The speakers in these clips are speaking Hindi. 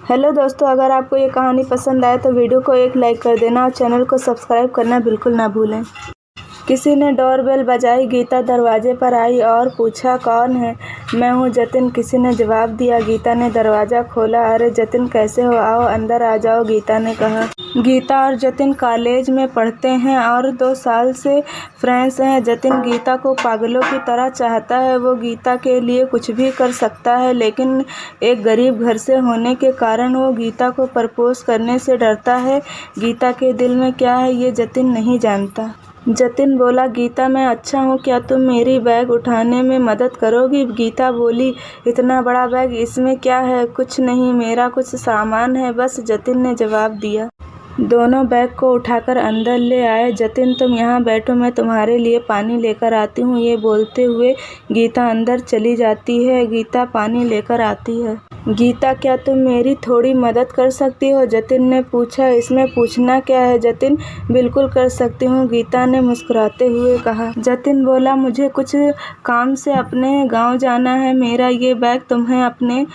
हेलो दोस्तों, अगर आपको ये कहानी पसंद आए तो वीडियो को एक लाइक कर देना और चैनल को सब्सक्राइब करना बिल्कुल ना भूलें। किसी ने डोरबेल बजाई। गीता दरवाजे पर आई और पूछा, कौन है? मैं हूँ जतिन, किसी ने जवाब दिया। गीता ने दरवाज़ा खोला। अरे जतिन, कैसे हो? आओ अंदर आ जाओ, गीता ने कहा। गीता और जतिन कॉलेज में पढ़ते हैं और 2 साल से फ्रेंड्स हैं। जतिन गीता को पागलों की तरह चाहता है। वो गीता के लिए कुछ भी कर सकता है, लेकिन एक गरीब घर से होने के कारण वो गीता को प्रपोज करने से डरता है। गीता के दिल में क्या है ये जतिन नहीं जानता। जतिन बोला, गीता मैं अच्छा हूँ, क्या तुम मेरी बैग उठाने में मदद करोगी? गीता बोली, इतना बड़ा बैग, इसमें क्या है? कुछ नहीं, मेरा कुछ सामान है बस, जतिन ने जवाब दिया। दोनों बैग को उठाकर अंदर ले आए। जतिन तुम यहाँ बैठो, मैं तुम्हारे लिए पानी लेकर आती हूँ। ये बोलते हुए गीता अंदर चली जाती है। गीता पानी लेकर आती है। गीता, क्या तुम मेरी थोड़ी मदद कर सकती हो? जतिन ने पूछा। इसमें पूछना क्या है जतिन, बिल्कुल कर सकती हूँ, गीता ने मुस्कुराते हुए कहा। जतिन बोला, मुझे कुछ काम से अपने गांव जाना है। मेरा ये बैग तुम्हें अपने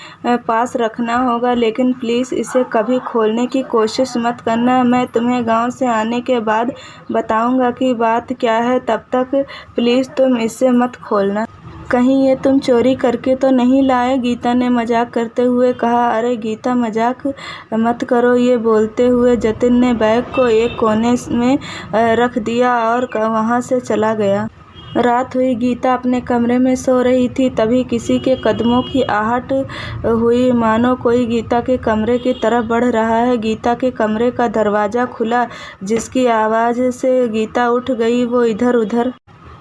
पास रखना होगा, लेकिन प्लीज़ इसे कभी खोलने की कोशिश मत करना। मैं तुम्हें गांव से आने के बाद बताऊंगा कि बात क्या है, तब तक प्लीज़ तुम इसे मत खोलना। कहीं ये तुम चोरी करके तो नहीं लाए? गीता ने मजाक करते हुए कहा। अरे गीता, मजाक मत करो, ये बोलते हुए जतिन ने बैग को एक कोने में रख दिया और वहाँ से चला गया। रात हुई। गीता अपने कमरे में सो रही थी, तभी किसी के कदमों की आहट हुई, मानो कोई गीता के कमरे की तरफ बढ़ रहा है। गीता के कमरे का दरवाज़ा खुला, जिसकी आवाज़ से गीता उठ गई। वो इधर उधर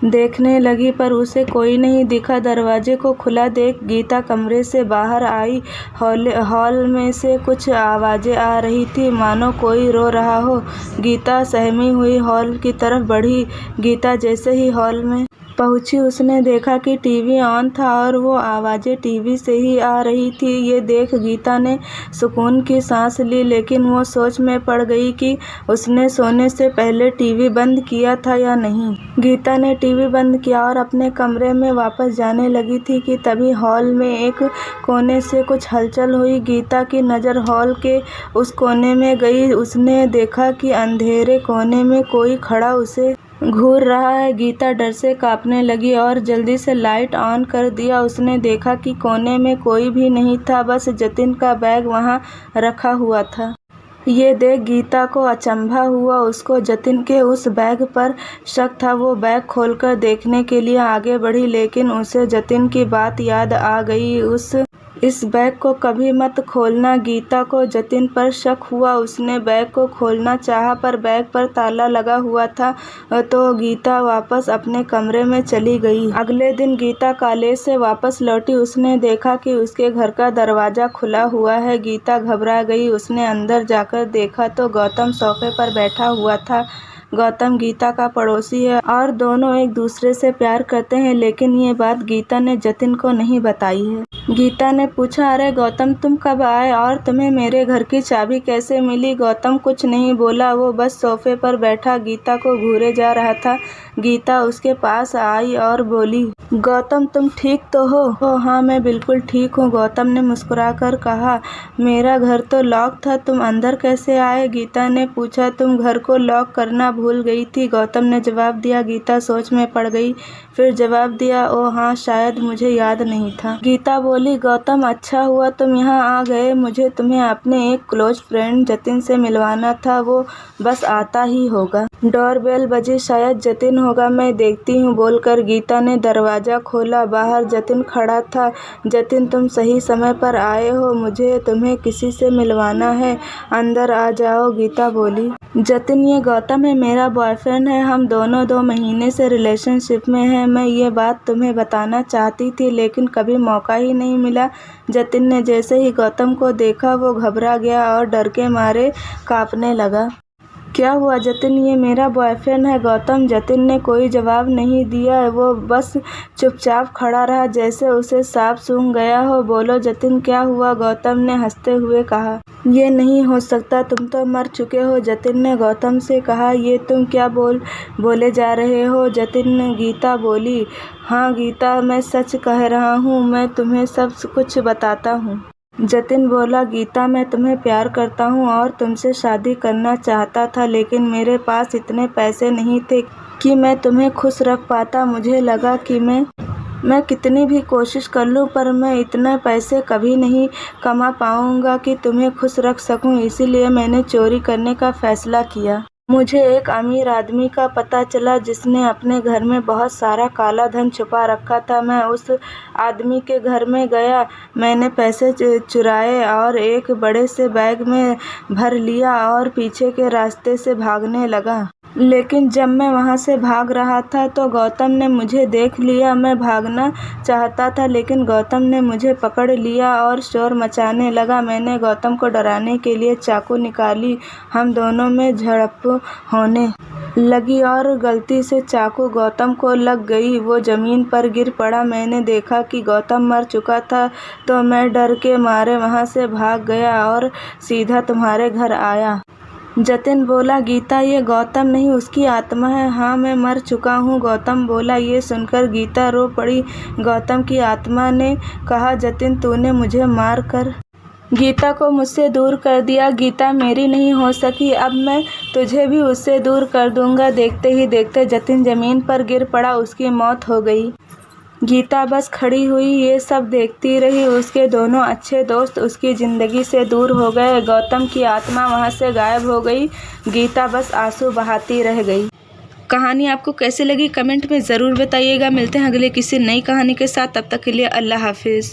देखने लगी पर उसे कोई नहीं दिखा। दरवाजे को खुला देख गीता कमरे से बाहर आई। हॉल में से कुछ आवाज़ें आ रही थी, मानो कोई रो रहा हो। गीता सहमी हुई हॉल की तरफ बढ़ी। गीता जैसे ही हॉल में पहुंची, उसने देखा कि टीवी ऑन था और वो आवाज़ें टीवी से ही आ रही थी। ये देख गीता ने सुकून की सांस ली, लेकिन वो सोच में पड़ गई कि उसने सोने से पहले टीवी बंद किया था या नहीं। गीता ने टीवी बंद किया और अपने कमरे में वापस जाने लगी थी कि तभी हॉल में एक कोने से कुछ हलचल हुई। गीता की नज़र हॉल के उस कोने में गई। उसने देखा कि अंधेरे कोने में कोई खड़ा उसे घूर रहा है। गीता डर से कांपने लगी और जल्दी से लाइट ऑन कर दिया। उसने देखा कि कोने में कोई भी नहीं था, बस जतिन का बैग वहां रखा हुआ था। ये देख गीता को अचंभा हुआ। उसको जतिन के उस बैग पर शक था। वो बैग खोलकर देखने के लिए आगे बढ़ी, लेकिन उसे जतिन की बात याद आ गई, इस बैग को कभी मत खोलना। गीता को जतिन पर शक हुआ। उसने बैग को खोलना चाहा पर बैग पर ताला लगा हुआ था, तो गीता वापस अपने कमरे में चली गई। अगले दिन गीता कॉलेज से वापस लौटी। उसने देखा कि उसके घर का दरवाज़ा खुला हुआ है। गीता घबरा गई। उसने अंदर जाकर देखा तो गौतम सोफे पर बैठा हुआ था। गौतम गीता का पड़ोसी है और दोनों एक दूसरे से प्यार करते हैं, लेकिन ये बात गीता ने जतिन को नहीं बताई है। गीता ने पूछा, अरे गौतम, तुम कब आए और तुम्हें मेरे घर की चाबी कैसे मिली? गौतम कुछ नहीं बोला, वो बस सोफे पर बैठा गीता को घूरे जा रहा था। गीता उसके पास आई और बोली, गौतम तुम ठीक तो हो? हाँ, मैं बिल्कुल ठीक हूँ, गौतम ने मुस्कुराकर कहा। मेरा घर तो लॉक था, तुम अंदर कैसे आए? गीता ने पूछा। तुम घर को लॉक करना भूल गई थी, गौतम ने जवाब दिया। गीता सोच में पड़ गई, फिर जवाब दिया, ओ हाँ, शायद मुझे याद नहीं था। गीता बोली, गौतम अच्छा हुआ तुम यहाँ आ गए, मुझे तुम्हें अपने एक क्लोज फ्रेंड जतिन से मिलवाना था, वो बस आता ही होगा। डोरबेल बजी, शायद जतिन होगा, मैं देखती हूँ, बोलकर गीता ने दरवाज़ा खोला। बाहर जतिन खड़ा था। जतिन तुम सही समय पर आए हो, मुझे तुम्हें किसी से मिलवाना है, अंदर आ जाओ, गीता बोली। जतिन, ये गौतम है, मेरा बॉयफ्रेंड है, हम दोनों 2 महीने से रिलेशनशिप में हैं। मैं ये बात तुम्हें बताना चाहती थी, लेकिन कभी मौका ही नहीं मिला। जतिन ने जैसे ही गौतम को देखा, वो घबरा गया और डर के मारे कांपने लगा। क्या हुआ जतिन, ये मेरा बॉयफ्रेंड है, गौतम। जतिन ने कोई जवाब नहीं दिया, वो बस चुपचाप खड़ा रहा, जैसे उसे सांप सूंघ गया हो। बोलो जतिन, क्या हुआ? गौतम ने हंसते हुए कहा। ये नहीं हो सकता, तुम तो मर चुके हो, जतिन ने गौतम से कहा। ये तुम क्या बोले जा रहे हो? जतिन। गीता बोली, हाँ गीता, मैं सच कह रहा हूँ, मैं तुम्हें सब कुछ बताता हूँ। जतिन बोला, गीता मैं तुम्हें प्यार करता हूँ और तुमसे शादी करना चाहता था, लेकिन मेरे पास इतने पैसे नहीं थे कि मैं तुम्हें खुश रख पाता। मुझे लगा कि मैं कितनी भी कोशिश कर लूँ पर मैं इतने पैसे कभी नहीं कमा पाऊँगा कि तुम्हें खुश रख सकूँ, इसीलिए मैंने चोरी करने का फैसला किया। मुझे एक अमीर आदमी का पता चला जिसने अपने घर में बहुत सारा काला धन छुपा रखा था। मैं उस आदमी के घर में गया, मैंने पैसे चुराए और एक बड़े से बैग में भर लिया और पीछे के रास्ते से भागने लगा। लेकिन जब मैं वहाँ से भाग रहा था तो गौतम ने मुझे देख लिया। मैं भागना चाहता था लेकिन गौतम ने मुझे पकड़ लिया और शोर मचाने लगा। मैंने गौतम को डराने के लिए चाकू निकाली। हम दोनों में झड़प होने लगी और गलती से चाकू गौतम को लग गई। वो ज़मीन पर गिर पड़ा। मैंने देखा कि गौतम मर चुका था तो मैं डर के मारे वहाँ से भाग गया और सीधा तुम्हारे घर आया। जतिन बोला, गीता ये गौतम नहीं उसकी आत्मा है। हाँ मैं मर चुका हूँ, गौतम बोला। ये सुनकर गीता रो पड़ी। गौतम की आत्मा ने कहा, जतिन तूने मुझे मार कर गीता को मुझसे दूर कर दिया। गीता मेरी नहीं हो सकी, अब मैं तुझे भी उससे दूर कर दूंगा। देखते ही देखते जतिन जमीन पर गिर पड़ा, उसकी मौत हो गई। गीता बस खड़ी हुई ये सब देखती रही। उसके दोनों अच्छे दोस्त उसकी ज़िंदगी से दूर हो गए। गौतम की आत्मा वहाँ से गायब हो गई। गीता बस आंसू बहाती रह गई। कहानी आपको कैसी लगी कमेंट में ज़रूर बताइएगा। मिलते हैं अगले किसी नई कहानी के साथ, तब तक के लिए अल्लाह हाफिज़।